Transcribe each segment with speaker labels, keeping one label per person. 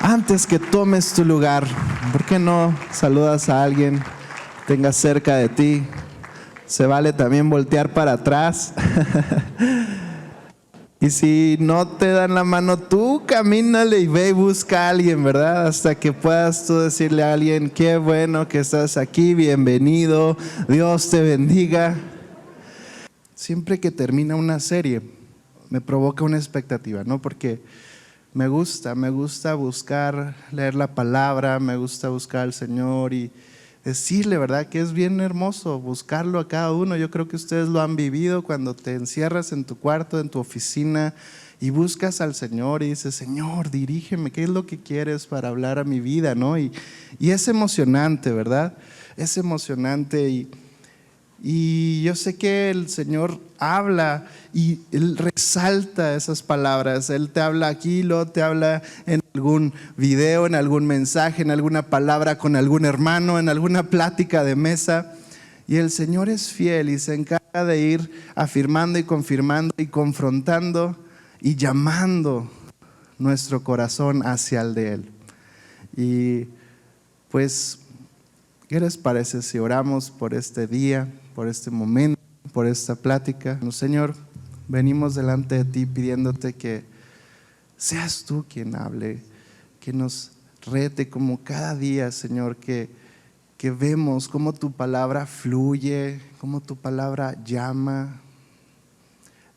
Speaker 1: Antes que tomes tu lugar, ¿por qué no saludas a alguien que tengas cerca de ti? Se vale también voltear para atrás. Y si no te dan la mano, tú camínale y ve y busca a alguien, ¿verdad? Hasta que puedas tú decirle a alguien: qué bueno que estás aquí, bienvenido, Dios te bendiga. Siempre que termina una serie, me provoca una expectativa, ¿no? Porque me gusta buscar, leer la palabra, me gusta buscar al Señor y decirle, ¿verdad? Que es bien hermoso buscarlo a cada uno. Yo creo que ustedes lo han vivido cuando te encierras en tu cuarto, en tu oficina y buscas al Señor y dices: Señor, dirígeme, ¿qué es lo que quieres para hablar a mi vida, ¿no? Y es emocionante, ¿verdad? Es emocionante y yo sé que el Señor habla y Él resalta esas palabras. Él te habla aquí, luego te habla en algún video, en algún mensaje, en alguna palabra con algún hermano, en alguna plática de mesa. Y el Señor es fiel y se encarga de ir afirmando y confirmando y confrontando y llamando nuestro corazón hacia el de Él. Y pues, ¿qué les parece si oramos por este día, por este momento, por esta plática? Señor, venimos delante de ti pidiéndote que seas tú quien hable, que nos rete como cada día, Señor, que vemos cómo tu palabra fluye, cómo tu palabra llama.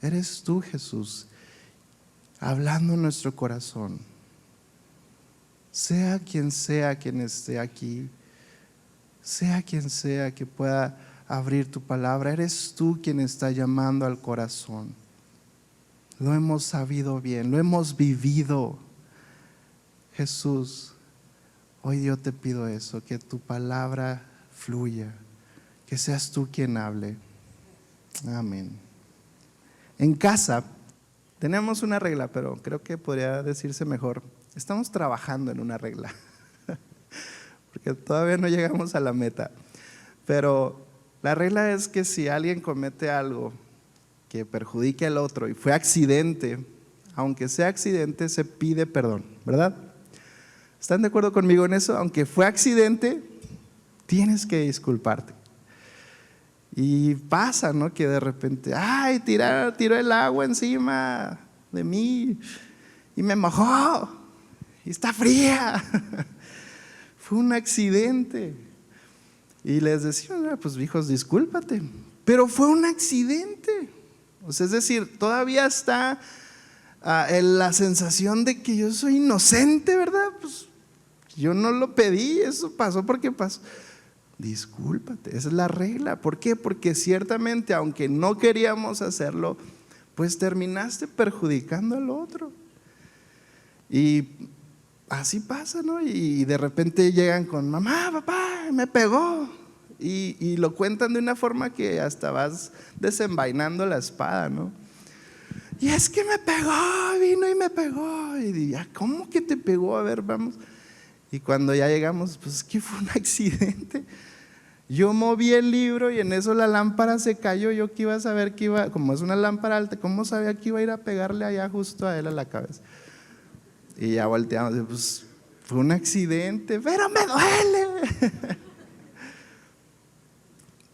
Speaker 1: Eres tú, Jesús, hablando en nuestro corazón. Sea quien esté aquí, sea quien sea que pueda abrir tu palabra, eres tú quien está llamando al corazón. Lo hemos sabido bien, lo hemos vivido. Jesús, hoy yo te pido eso, que tu palabra fluya, que seas tú quien hable. Amén. En casa tenemos una regla, pero creo que podría decirse mejor: estamos trabajando en una regla, porque todavía no llegamos a la meta. Pero la regla es que si alguien comete algo que perjudique al otro y fue accidente, aunque sea accidente, se pide perdón, ¿verdad? ¿Están de acuerdo conmigo en eso? Aunque fue accidente, tienes que disculparte. Y pasa, ¿no? Que de repente, ay, tiró el agua encima de mí y me mojó y está fría. Fue un accidente. Y les decía: pues hijos, discúlpate, pero fue un accidente. O sea, es decir, todavía está la sensación de que yo soy inocente, ¿verdad? Pues yo no lo pedí, eso pasó porque pasó. Discúlpate, esa es la regla. ¿Por qué? Porque ciertamente, aunque no queríamos hacerlo, pues terminaste perjudicando al otro. Y así pasa, ¿no? Y de repente llegan con: mamá, papá, me pegó. Y lo cuentan de una forma que hasta vas desenvainando la espada, ¿no? Y es que me pegó, vino y me pegó. Y ya, ¿cómo que te pegó? A ver, vamos. Y cuando ya llegamos, pues es que fue un accidente. Yo moví el libro y en eso la lámpara se cayó. Yo que iba a saber que iba, como es una lámpara alta, ¿cómo sabía que iba a ir a pegarle allá justo a él a la cabeza? Y ya volteamos, pues fue un accidente, pero me duele.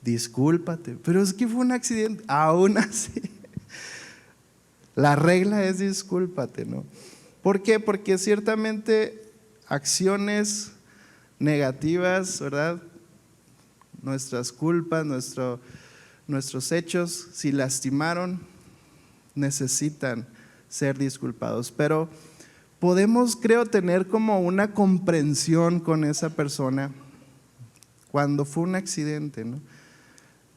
Speaker 1: Discúlpate, pero es que fue un accidente. Aún así, la regla es discúlpate, ¿no? ¿Por qué? Porque ciertamente acciones negativas, ¿verdad? Nuestras culpas, nuestros hechos, si lastimaron, necesitan ser disculpados. Pero podemos, creo, tener como una comprensión con esa persona cuando fue un accidente, ¿no?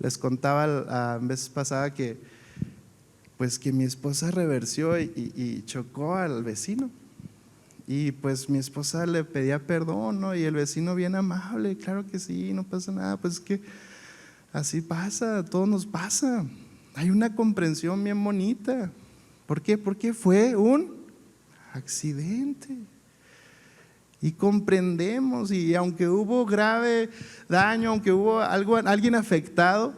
Speaker 1: Les contaba la vez pasada que mi esposa reversió y chocó al vecino. Y pues mi esposa le pedía perdón, ¿no? Y el vecino bien amable: claro que sí, no pasa nada. Pues que así pasa, a todos nos pasa. Hay una comprensión bien bonita. ¿Por qué? Porque fue un accidente. Y comprendemos, y aunque hubo grave daño, aunque hubo alguien afectado,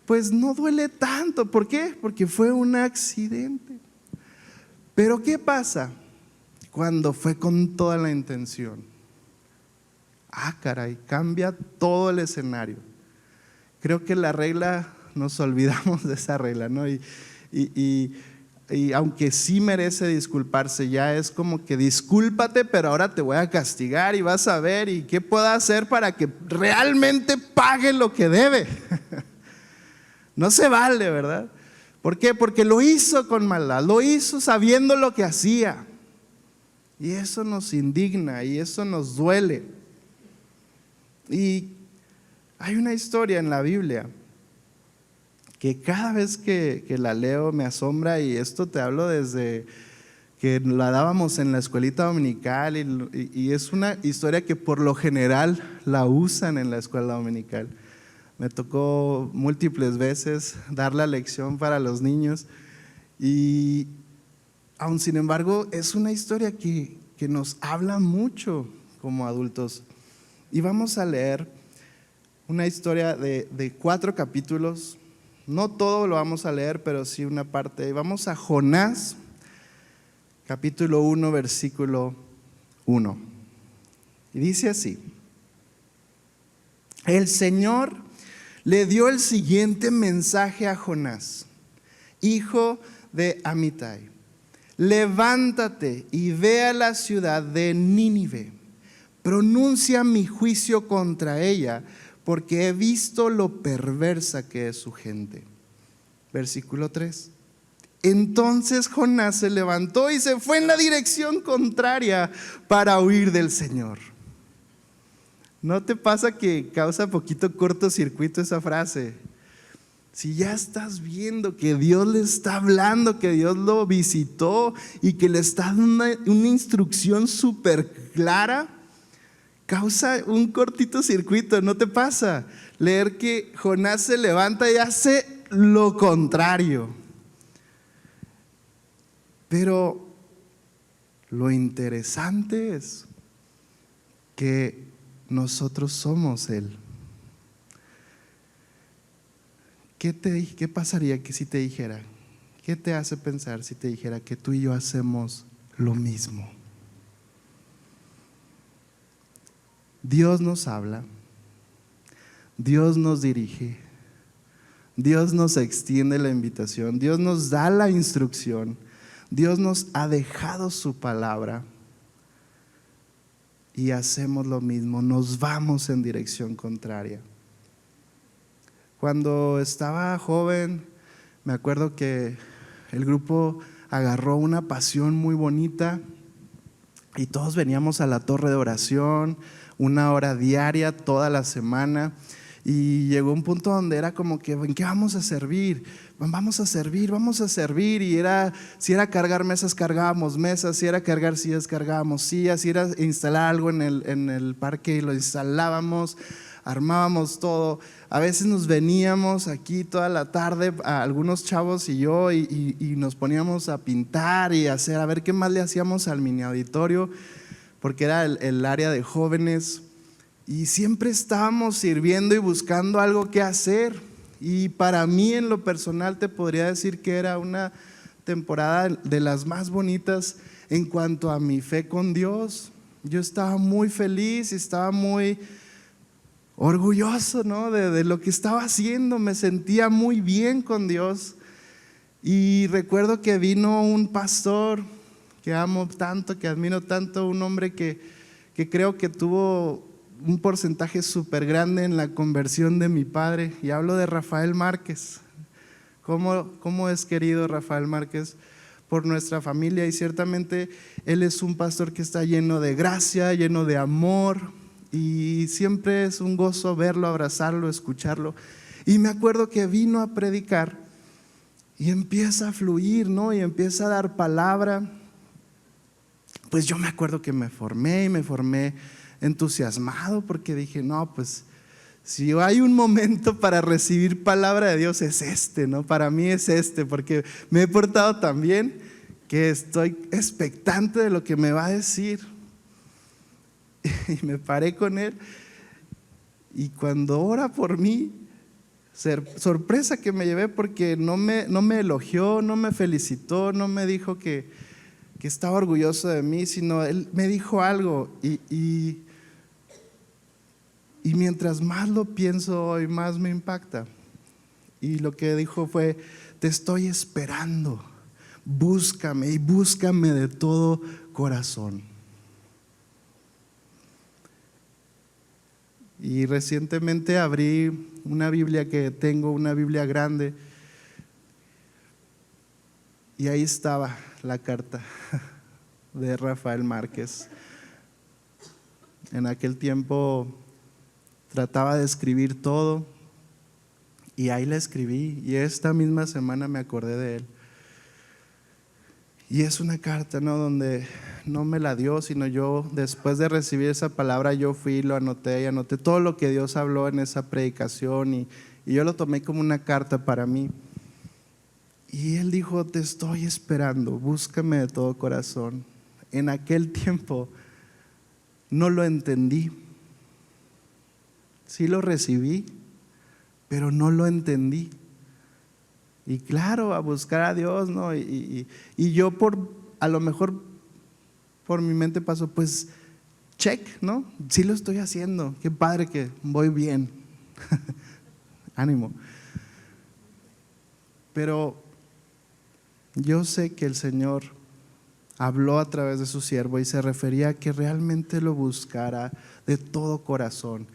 Speaker 1: pues no duele tanto. ¿Por qué? Porque fue un accidente. Pero ¿qué pasa cuando fue con toda la intención. Caray, cambia todo el escenario. Creo que la regla, nos olvidamos de esa regla, ¿no? Y aunque sí merece disculparse, ya es como que discúlpate, pero ahora te voy a castigar y vas a ver y qué puedo hacer para que realmente pague lo que debe. No se vale, ¿verdad? ¿Por qué? Porque lo hizo con maldad, lo hizo sabiendo lo que hacía. Y eso nos indigna y eso nos duele. Y hay una historia en la Biblia que cada vez que la leo me asombra, y esto te hablo desde que la dábamos en la escuelita dominical, y es una historia que por lo general la usan en la escuela dominical. Me tocó múltiples veces dar la lección para los niños, y aun sin embargo es una historia que nos habla mucho como adultos. Y vamos a leer una historia de 4 capítulos. No todo lo vamos a leer, pero sí una parte. Vamos a Jonás, capítulo 1, versículo 1. Y dice así: el Señor le dio el siguiente mensaje a Jonás, hijo de Amitai: levántate y ve a la ciudad de Nínive, pronuncia mi juicio contra ella, porque he visto lo perversa que es su gente. Versículo 3. Entonces Jonás se levantó y se fue en la dirección contraria para huir del Señor. ¿No te pasa que causa poquito cortocircuito esa frase? Si ya estás viendo que Dios le está hablando, que Dios lo visitó y que le está dando una instrucción súper clara, causa un cortito circuito, ¿no te pasa? Leer que Jonás se levanta y hace lo contrario. Pero lo interesante es que nosotros somos Él. ¿Qué pasaría que si te dijera? ¿Qué te hace pensar si te dijera que tú y yo hacemos lo mismo? Dios nos habla, Dios nos dirige, Dios nos extiende la invitación, Dios nos da la instrucción, Dios nos ha dejado su palabra y hacemos lo mismo, nos vamos en dirección contraria. Cuando estaba joven, me acuerdo que el grupo agarró una pasión muy bonita y todos veníamos a la torre de oración 1 hora diaria toda la semana, y llegó un punto donde era como que ¿en qué vamos a servir? Vamos a servir, y si era cargar mesas, cargábamos mesas, si era cargar sillas, cargábamos sillas, si era instalar algo en el parque y lo instalábamos, armábamos todo. A veces nos veníamos aquí toda la tarde, algunos chavos y yo, y nos poníamos a pintar y a ver qué más le hacíamos al mini auditorio, porque era el área de jóvenes, y siempre estábamos sirviendo y buscando algo que hacer. Y para mí, en lo personal, te podría decir que era una temporada de las más bonitas en cuanto a mi fe con Dios. Yo estaba muy feliz y estaba muy orgulloso, ¿no?, de lo que estaba haciendo. Me sentía muy bien con Dios. Y recuerdo que vino un pastor que amo tanto, que admiro tanto, un hombre que creo que tuvo un porcentaje súper grande en la conversión de mi padre, y hablo de Rafael Márquez. ¿Cómo es querido Rafael Márquez por nuestra familia? Y ciertamente él es un pastor que está lleno de gracia, lleno de amor, y siempre es un gozo verlo, abrazarlo, escucharlo. Y me acuerdo que vino a predicar y empieza a fluir, ¿no?, y empieza a dar palabra. Pues yo me acuerdo que me formé entusiasmado, porque dije, no, pues si hay un momento para recibir palabra de Dios es este, ¿no? Para mí es este, porque me he portado tan bien que estoy expectante de lo que me va a decir. Y me paré con él, y cuando ora por mí, sorpresa que me llevé, porque no me elogió, no me felicitó, no me dijo que que estaba orgulloso de mí, sino él me dijo algo y mientras más lo pienso hoy, más me impacta. Y lo que dijo fue: te estoy esperando, búscame y búscame de todo corazón. Y recientemente abrí una Biblia que tengo, una Biblia grande, y ahí estaba la carta de Rafael Márquez. En aquel tiempo trataba de escribir todo y ahí la escribí, y esta misma semana me acordé de él. Y es una carta, ¿no?, donde no me la dio, sino yo, después de recibir esa palabra, yo fui y lo anoté, y anoté todo lo que Dios habló en esa predicación, y yo lo tomé como una carta para mí. Y él dijo: te estoy esperando, búscame de todo corazón. En aquel tiempo no lo entendí, sí lo recibí, pero no lo entendí. Y claro, a buscar a Dios, ¿no? Y yo a lo mejor por mi mente pasó, pues, check, ¿no? Sí lo estoy haciendo, qué padre que voy bien. Ánimo. Pero yo sé que el Señor habló a través de su siervo y se refería a que realmente lo buscara de todo corazón.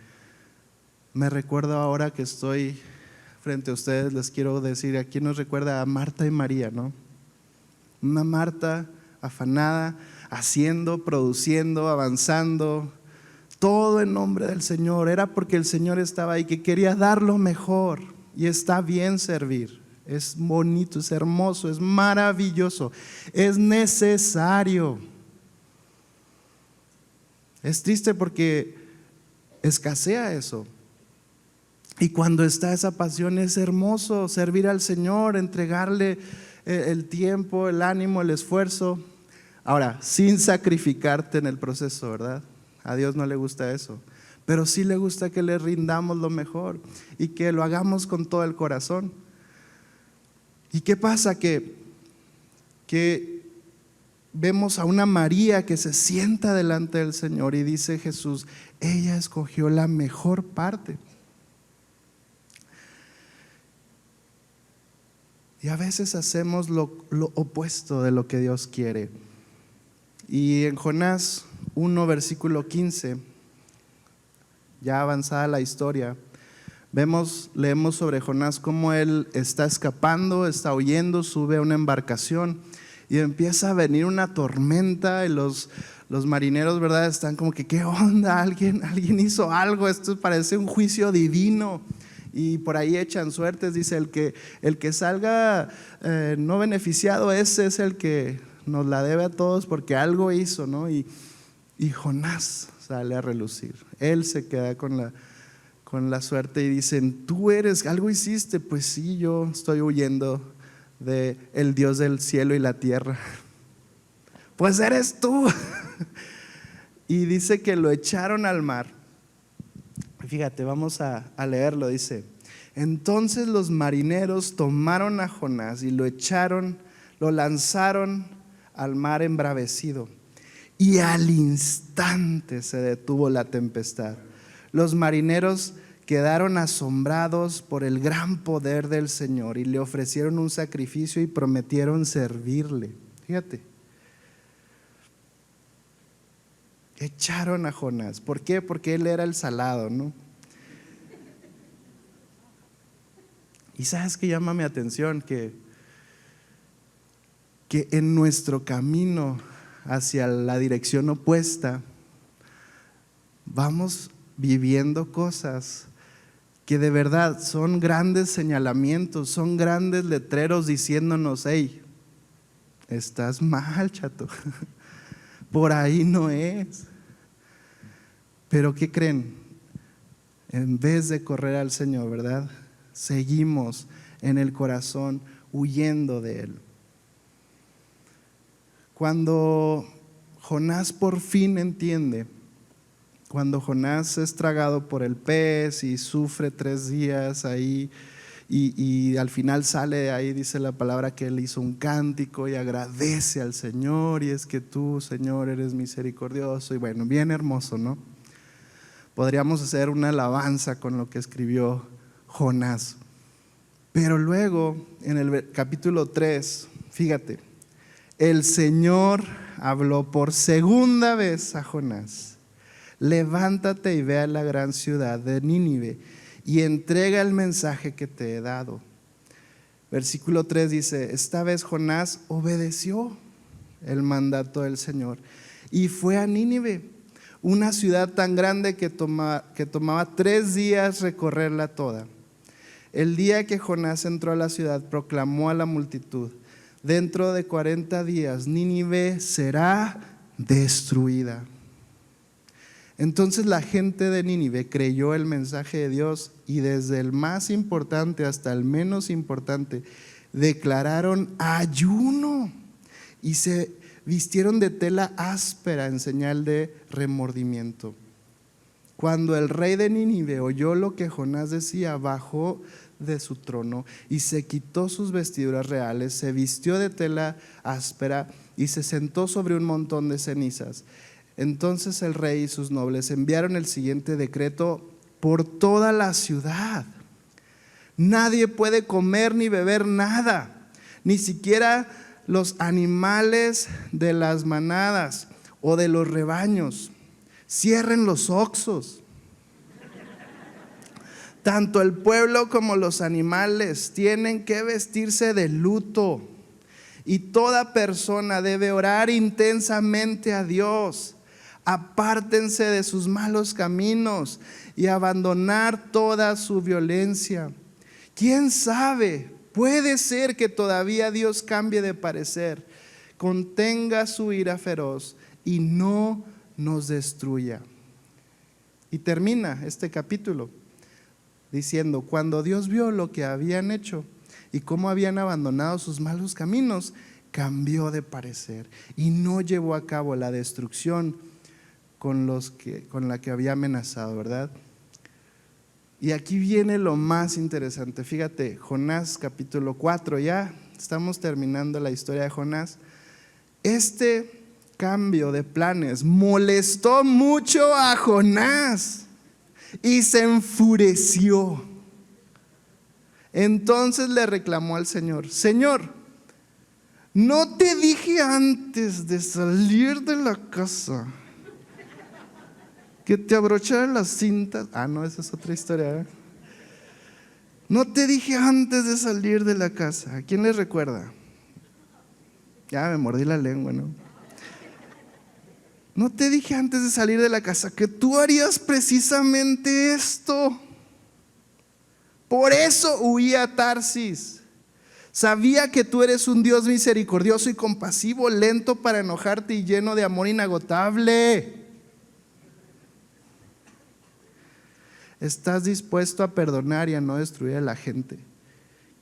Speaker 1: Me recuerdo ahora que estoy frente a ustedes, les quiero decir, aquí nos recuerda a Marta y María, ¿no? Una Marta afanada, haciendo, produciendo, avanzando, todo en nombre del Señor. Era porque el Señor estaba ahí, que quería dar lo mejor. Y está bien servir, es bonito, es hermoso, es maravilloso, es necesario. Es triste porque escasea eso. Y cuando está esa pasión, es hermoso servir al Señor, entregarle el tiempo, el ánimo, el esfuerzo. Ahora, sin sacrificarte en el proceso, ¿verdad? A Dios no le gusta eso, pero sí le gusta que le rindamos lo mejor y que lo hagamos con todo el corazón. ¿Y qué pasa? Que vemos a una María que se sienta delante del Señor y dice Jesús: ella escogió la mejor parte. Y a veces hacemos lo opuesto de lo que Dios quiere. Y en Jonás 1, versículo 15, ya avanzada la historia, leemos sobre Jonás cómo él está escapando, está huyendo, sube a una embarcación y empieza a venir una tormenta, y los marineros, ¿verdad?, están como que ¿qué onda? ¿Alguien hizo algo? Esto parece un juicio divino. Y por ahí echan suertes, dice: el que salga no beneficiado, ese es el que nos la debe a todos porque algo hizo, ¿no? Y Jonás sale a relucir. Él se queda con la suerte y dicen: tú algo hiciste. Pues sí, yo estoy huyendo del Dios del cielo y la tierra. Pues eres tú. Y dice que lo echaron al mar. Fíjate, vamos a leerlo. Dice: entonces los marineros tomaron a Jonás y lo lanzaron al mar embravecido, y al instante se detuvo la tempestad. Los marineros quedaron asombrados por el gran poder del Señor y le ofrecieron un sacrificio y prometieron servirle. Fíjate, echaron a Jonás. ¿Por qué? Porque él era el salado, ¿no? Y ¿sabes qué llama mi atención? Que en nuestro camino hacia la dirección opuesta vamos viviendo cosas que de verdad son grandes señalamientos, son grandes letreros diciéndonos: hey, estás mal, chato, por ahí no es. Pero ¿qué creen? En vez de correr al Señor, ¿verdad?, seguimos en el corazón huyendo de Él. Cuando Jonás por fin entiende, cuando Jonás es tragado por el pez y sufre 3 días ahí y al final sale ahí, dice la palabra que él hizo un cántico y agradece al Señor, y es que tú, Señor, eres misericordioso, y bueno, bien hermoso, ¿no? Podríamos hacer una alabanza con lo que escribió Jonás. Pero luego, en el capítulo 3, fíjate, el Señor habló por segunda vez a Jonás: levántate y ve a la gran ciudad de Nínive y entrega el mensaje que te he dado. Versículo 3 dice: esta vez Jonás obedeció el mandato del Señor y fue a Nínive, una ciudad tan grande que tomaba 3 días recorrerla toda. El día que Jonás entró a la ciudad, proclamó a la multitud: dentro de 40 días Nínive será destruida. Entonces la gente de Nínive creyó el mensaje de Dios, y desde el más importante hasta el menos importante declararon ayuno y se vistieron de tela áspera en señal de remordimiento. Cuando el rey de Nínive oyó lo que Jonás decía, bajó de su trono y se quitó sus vestiduras reales, se vistió de tela áspera y se sentó sobre un montón de cenizas. Entonces el rey y sus nobles enviaron el siguiente decreto por toda la ciudad: nadie puede comer ni beber nada, ni siquiera los animales de las manadas o de los rebaños. Cierren los oxos. Tanto el pueblo como los animales tienen que vestirse de luto, y toda persona debe orar intensamente a Dios. Apártense de sus malos caminos y abandonar toda su violencia. ¿Quién sabe? Puede ser que todavía Dios cambie de parecer, contenga su ira feroz y no nos destruya. Y termina este capítulo diciendo: cuando Dios vio lo que habían hecho y cómo habían abandonado sus malos caminos, cambió de parecer y no llevó a cabo la destrucción con la que había amenazado, ¿verdad? Y aquí viene lo más interesante. Fíjate, Jonás capítulo 4, ya estamos terminando la historia de Jonás. Este cambio de planes molestó mucho a Jonás y se enfureció. Entonces le reclamó al Señor: Señor, ¿no te dije antes de salir de la casa que te abrocharan las cintas? No, esa es otra historia, ¿eh? No te dije antes de salir de la casa. ¿A quién le recuerda? Ya me mordí la lengua, ¿no? No te dije antes de salir de la casa que tú harías precisamente esto. Por eso huí a Tarsis. Sabía que tú eres un Dios misericordioso y compasivo, lento para enojarte y lleno de amor inagotable. Estás dispuesto a perdonar y a no destruir a la gente.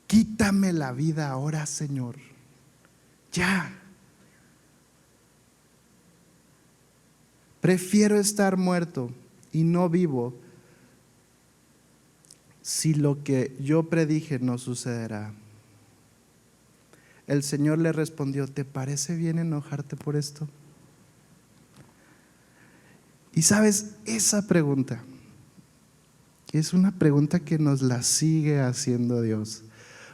Speaker 1: Quítame la vida ahora, Señor. Ya. Prefiero estar muerto y no vivo si lo que yo predije no sucederá. El Señor le respondió: ¿te parece bien enojarte por esto? Y sabes, esa pregunta es una pregunta que nos la sigue haciendo Dios.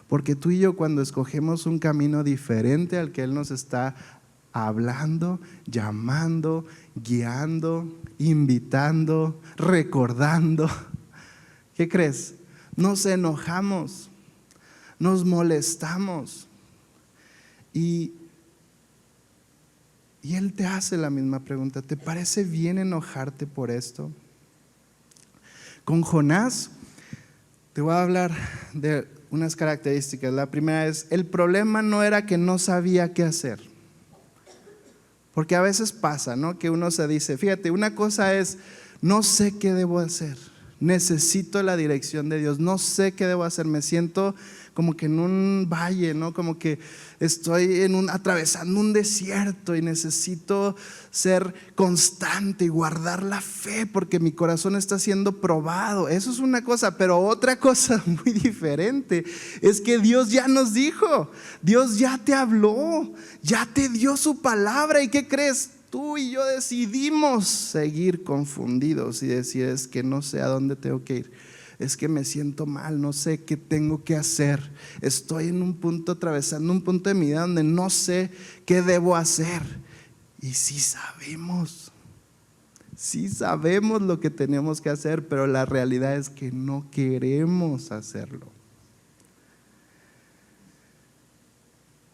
Speaker 1: Porque tú y yo, cuando escogemos un camino diferente al que Él nos está hablando, llamando, guiando, invitando, recordando, ¿qué crees? Nos enojamos, nos molestamos. Y Él te hace la misma pregunta: ¿te parece bien enojarte por esto? Con Jonás te voy a hablar de unas características. La primera es: el problema no era que no sabía qué hacer. Porque a veces pasa, ¿no? Que uno se dice, fíjate, una cosa es: no sé qué debo hacer. necesito la dirección de Dios, no sé qué debo hacer, me siento como que en un valle, ¿no? Como que estoy atravesando un desierto y necesito ser constante y guardar la fe porque mi corazón está siendo probado. Eso es una cosa, pero otra cosa muy diferente es que Dios ya nos dijo, Dios ya te habló, ya te dio su palabra. ¿Y qué crees? Tú y yo decidimos seguir confundidos y decir, es que no sé a dónde tengo que ir, es que me siento mal, no sé qué tengo que hacer, estoy en un punto, atravesando un punto de mi vida donde no sé qué debo hacer. Y sí sabemos lo que tenemos que hacer, pero la realidad es que no queremos hacerlo.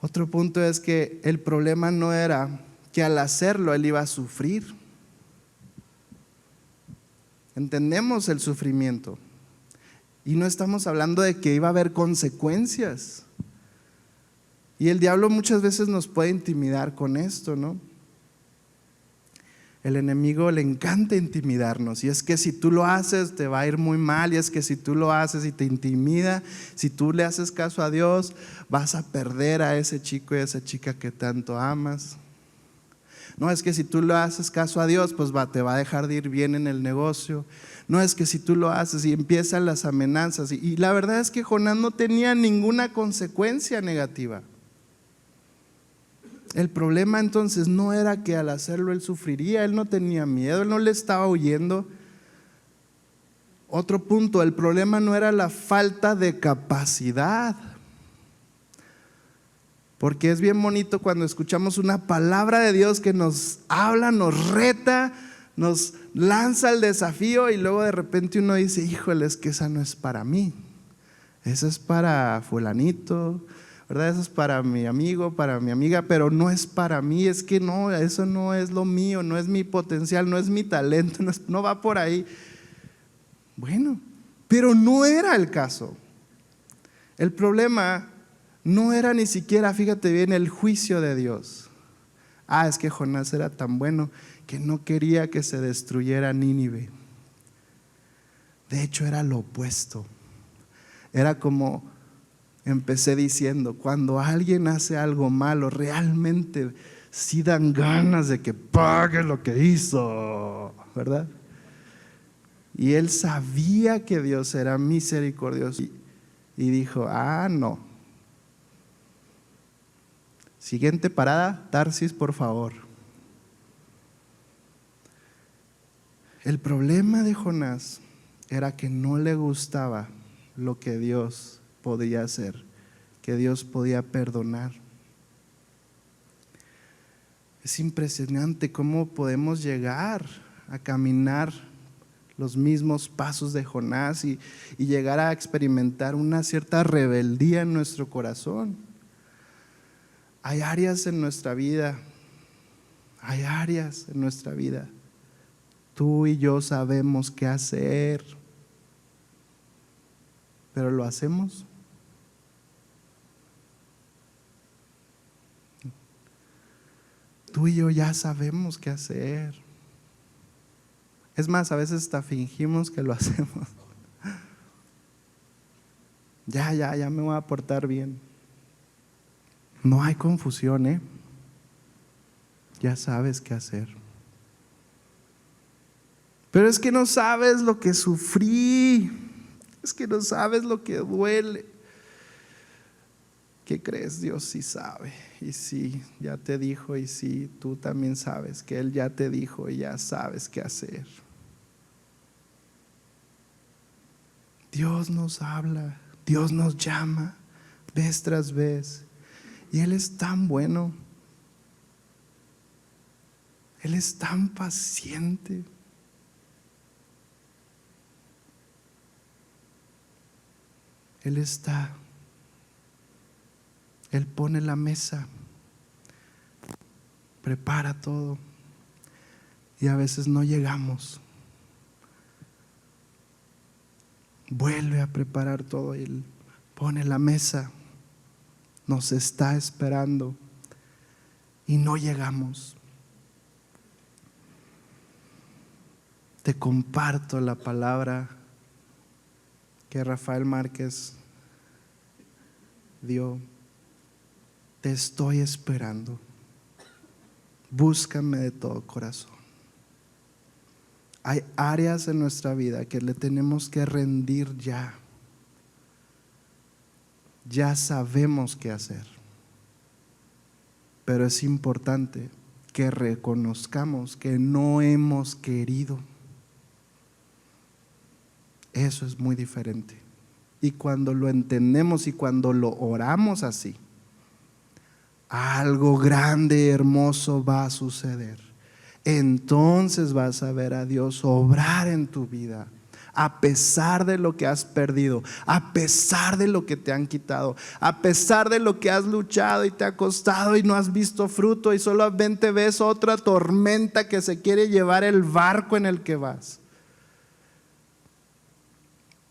Speaker 1: Otro punto es que el problema no era que al hacerlo él iba a sufrir. Entendemos el sufrimiento y no estamos hablando de que iba a haber consecuencias. Y el diablo muchas veces nos puede intimidar con esto, ¿no? El enemigo le encanta intimidarnos, y es que si tú lo haces te va a ir muy mal, y es que si tú lo haces y te intimida, si tú le haces caso a Dios, vas a perder a ese chico y a esa chica que tanto amas. No es que si tú le haces caso a Dios, pues te va a dejar de ir bien en el negocio. No es que si tú lo haces, y empiezan las amenazas. Y la verdad es que Jonás no tenía ninguna consecuencia negativa. El problema entonces no era que al hacerlo él sufriría, él no tenía miedo, él no le estaba huyendo. Otro punto, el problema no era la falta de capacidad. Porque es bien bonito cuando escuchamos una palabra de Dios que nos habla, nos reta, nos lanza el desafío, y luego de repente uno dice, híjole, es que esa no es para mí, esa es para fulanito, ¿verdad? Eso es para mi amigo, para mi amiga, pero no es para mí. Es que no, eso no es lo mío, no es mi potencial, no es mi talento, no va por ahí. Bueno, pero no era el caso. El problema no era ni siquiera, fíjate bien, el juicio de Dios. Es que Jonás era tan bueno que no quería que se destruyera Nínive. De hecho, era lo opuesto. Era como empecé diciendo, cuando alguien hace algo malo, realmente sí dan ganas de que pague lo que hizo, ¿verdad? Y él sabía que Dios era misericordioso y dijo, no. Siguiente parada, Tarsis, por favor. El problema de Jonás era que no le gustaba lo que Dios podía hacer, que Dios podía perdonar. Es impresionante cómo podemos llegar a caminar los mismos pasos de Jonás y llegar a experimentar una cierta rebeldía en nuestro corazón. Hay áreas en nuestra vida, tú y yo sabemos qué hacer, pero ¿lo hacemos? Tú y yo ya sabemos qué hacer. Es más, a veces hasta fingimos que lo hacemos. Ya me voy a portar bien. No hay confusión, ya sabes qué hacer. Pero es que no sabes lo que sufrí, es que no sabes lo que duele. ¿Qué crees? Dios sí sabe, y sí, ya te dijo, y sí, tú también sabes que Él ya te dijo y ya sabes qué hacer. Dios nos habla, Dios nos llama vez tras vez, y Él es tan bueno, Él es tan paciente. Él pone la mesa, prepara todo, y a veces no llegamos. Vuelve a preparar todo y Él pone la mesa, nos está esperando y no llegamos. Te comparto la palabra que Rafael Márquez dio: te estoy esperando, búscame de todo corazón. Hay áreas en nuestra vida que le tenemos que rendir ya. Ya sabemos qué hacer, pero es importante que reconozcamos que no hemos querido. Eso es muy diferente. Y cuando lo entendemos y cuando lo oramos así, algo grande, hermoso va a suceder. Entonces vas a ver a Dios obrar en tu vida, a pesar de lo que has perdido, a pesar de lo que te han quitado, a pesar de lo que has luchado y te ha costado y no has visto fruto y solamente ves otra tormenta que se quiere llevar el barco en el que vas.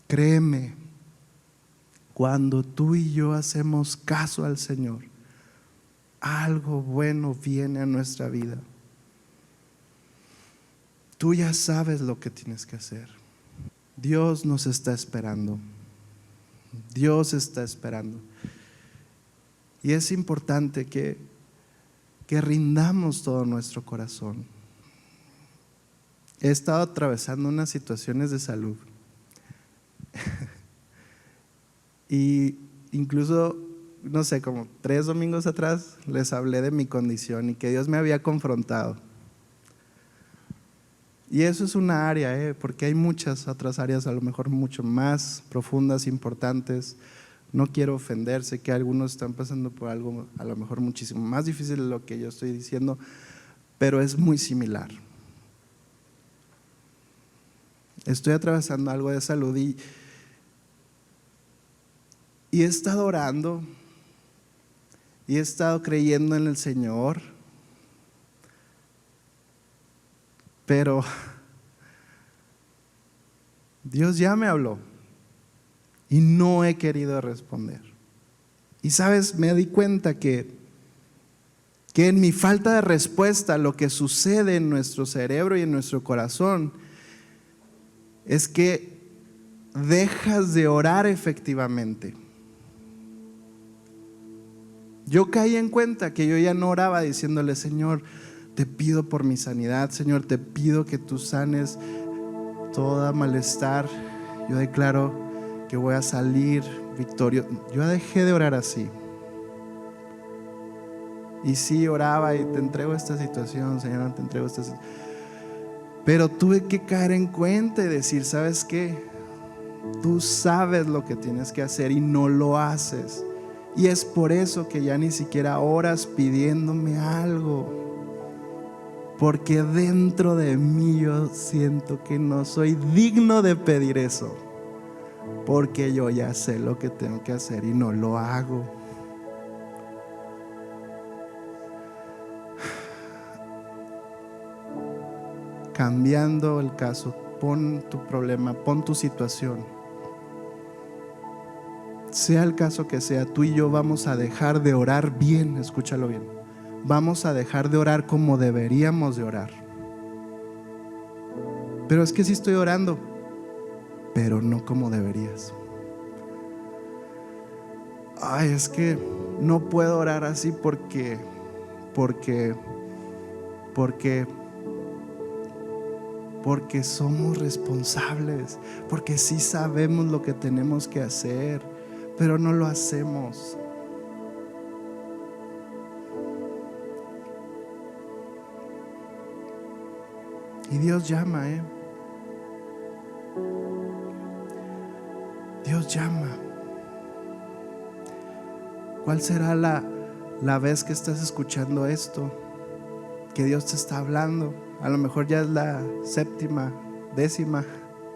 Speaker 1: Créeme, cuando tú y yo hacemos caso al Señor, algo bueno viene a nuestra vida. Tú ya sabes lo que tienes que hacer. Dios nos está esperando. Dios está esperando. Y es importante que rindamos todo nuestro corazón. He estado atravesando unas situaciones de salud. Y incluso, no sé, como 3 domingos atrás les hablé de mi condición y que Dios me había confrontado. Y eso es una área, porque hay muchas otras áreas a lo mejor mucho más profundas, importantes. No quiero ofender, sé que algunos están pasando por algo a lo mejor muchísimo más difícil de lo que yo estoy diciendo, pero es muy similar. Estoy atravesando algo de salud y he estado orando y he estado creyendo en el Señor, pero Dios ya me habló y no he querido responder. Y sabes, me di cuenta que en mi falta de respuesta, lo que sucede en nuestro cerebro y en nuestro corazón es que dejas de orar efectivamente. Yo caí en cuenta que yo ya no oraba diciéndole: Señor, te pido por mi sanidad, Señor, te pido que tú sanes toda malestar. Yo declaro que voy a salir victorioso. Yo dejé de orar así. Y sí oraba y te entrego esta situación, Señor, te entrego esta situación. Pero tuve que caer en cuenta y decir: ¿sabes qué? Tú sabes lo que tienes que hacer y no lo haces. Y es por eso que ya ni siquiera oras pidiéndome algo. Porque dentro de mí yo siento que no soy digno de pedir eso. Porque yo ya sé lo que tengo que hacer y no lo hago. Cambiando el caso, pon tu problema, pon tu situación. Sea el caso que sea, tú y yo vamos a dejar de orar bien, escúchalo bien. Vamos a dejar de orar como deberíamos de orar. Pero es que sí estoy orando, pero no como deberías. Ay, es que no puedo orar así porque somos responsables, porque sí sabemos lo que tenemos que hacer, pero no lo hacemos. Y Dios llama, Dios llama. ¿Cuál será la vez que estás escuchando esto? Que Dios te está hablando. A lo mejor ya es la 7ª, 10ª,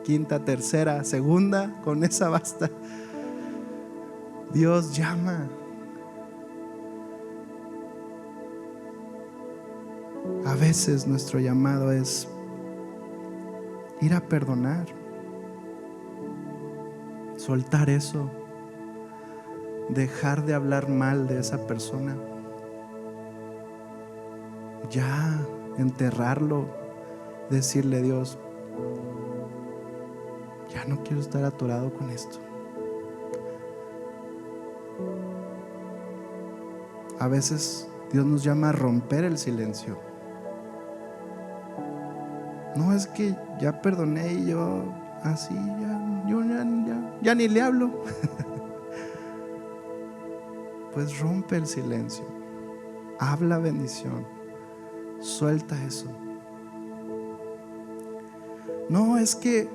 Speaker 1: 5ª, 3ª, 2ª, con esa basta. Dios llama. A veces nuestro llamado es ir a perdonar, soltar eso, dejar de hablar mal de esa persona, ya enterrarlo, decirle: Dios, ya no quiero estar atorado con esto. A veces Dios nos llama a romper el silencio. No, es que ya perdoné y yo así, ya ni le hablo. Pues rompe el silencio, habla bendición, suelta eso. No, es que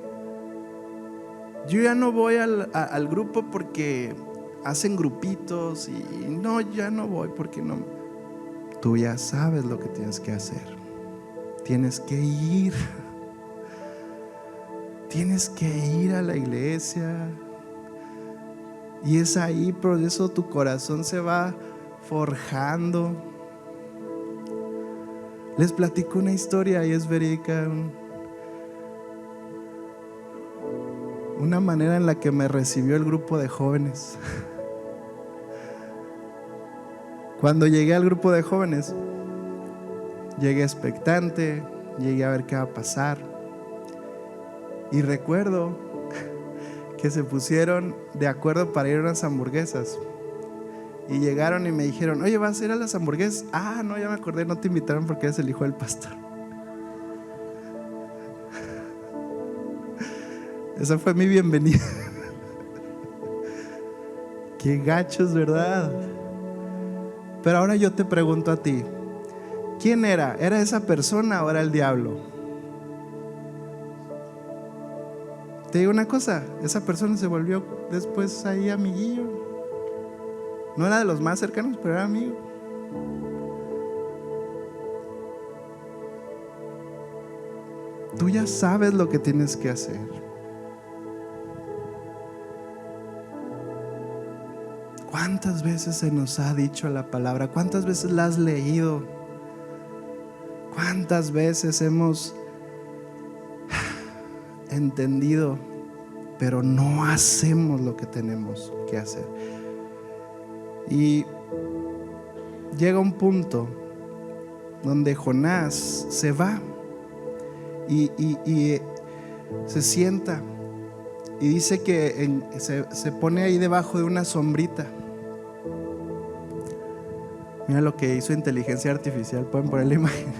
Speaker 1: yo ya no voy al grupo porque hacen grupitos y no, ya no voy porque no. Tú ya sabes lo que tienes que hacer. Tienes que ir. Tienes que ir a la iglesia. Y es ahí, por eso tu corazón se va forjando. Les platico una historia y es verídica. Una manera en la que me recibió el grupo de jóvenes. Cuando llegué al grupo de jóvenes, llegué expectante, llegué a ver qué va a pasar. Y recuerdo que se pusieron de acuerdo para ir a unas hamburguesas. Y llegaron y me dijeron: oye, ¿vas a ir a las hamburguesas? Ah, no, ya me acordé, no te invitaron porque eres el hijo del pastor. Esa fue mi bienvenida. Qué gachos, ¿verdad? Pero ahora yo te pregunto a ti, ¿quién era? ¿Era esa persona o era el diablo? Te digo una cosa, esa persona se volvió después ahí amiguillo. No era de los más cercanos, pero era amigo. Tú ya sabes lo que tienes que hacer. ¿Cuántas veces se nos ha dicho la palabra? ¿Cuántas veces la has leído? ¿Cuántas veces hemos entendido, pero no hacemos lo que tenemos que hacer? Y llega un punto donde Jonás se va y se sienta y dice que se pone ahí debajo de una sombrita. Mira lo que hizo inteligencia artificial. Pueden poner la imagen.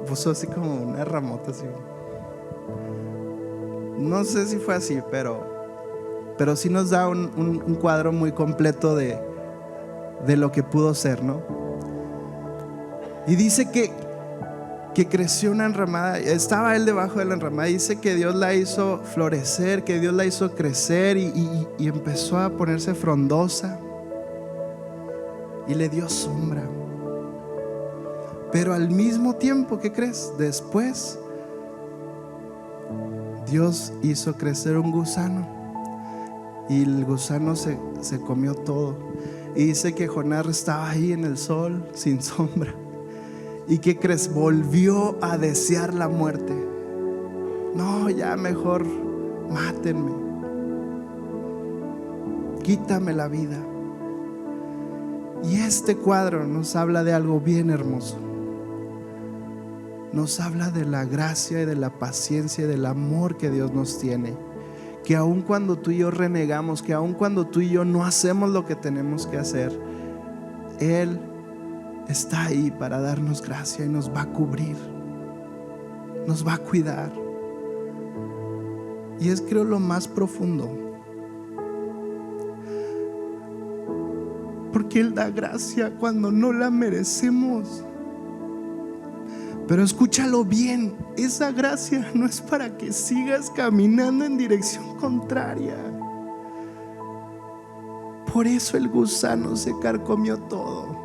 Speaker 1: Puso así como una ramota así. No sé si fue así, pero sí nos da un cuadro muy completo de lo que pudo ser, ¿no? Y dice que creció una enramada. Estaba él debajo de la enramada. Dice que Dios la hizo florecer, que Dios la hizo crecer y empezó a ponerse frondosa y le dio sombra. Pero al mismo tiempo, ¿qué crees? Después Dios hizo crecer un gusano y el gusano se comió todo. Y dice que Jonás estaba ahí en el sol sin sombra. ¿Y qué crees? Volvió a desear la muerte. No, ya mejor mátenme, quítame la vida. Y este cuadro nos habla de algo bien hermoso. Nos habla de la gracia y de la paciencia y del amor que Dios nos tiene. Que aun cuando tú y yo renegamos, que aun cuando tú y yo no hacemos lo que tenemos que hacer, Él está ahí para darnos gracia y nos va a cubrir, nos va a cuidar. Y es, creo, lo más profundo, porque Él da gracia cuando no la merecemos. Pero escúchalo bien, esa gracia no es para que sigas caminando en dirección contraria. Por eso el gusano se carcomió todo,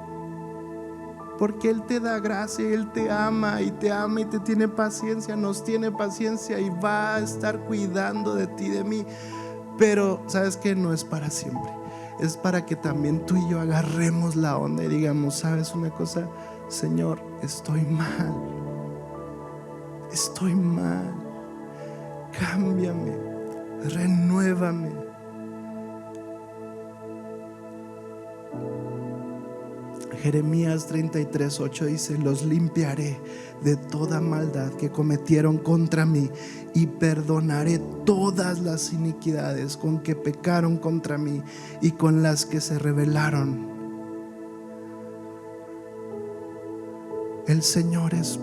Speaker 1: porque Él te da gracia, Él te ama y te tiene paciencia, nos tiene paciencia y va a estar cuidando de ti, de mí. Pero sabes que no es para siempre, es para que también tú y yo agarremos la onda y digamos: ¿sabes una cosa? Señor, estoy mal, cámbiame, renuévame. Jeremías 33:8 dice: los limpiaré de toda maldad que cometieron contra mí y perdonaré todas las iniquidades con que pecaron contra mí y con las que se rebelaron. El Señor es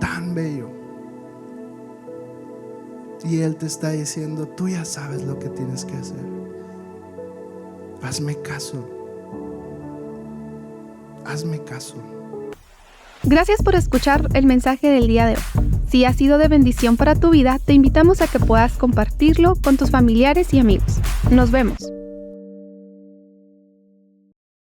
Speaker 1: tan bello y Él te está diciendo: tú ya sabes lo que tienes que hacer. Hazme caso. Hazme caso.
Speaker 2: Gracias por escuchar el mensaje del día de hoy. Si ha sido de bendición para tu vida, te invitamos a que puedas compartirlo con tus familiares y amigos. Nos vemos.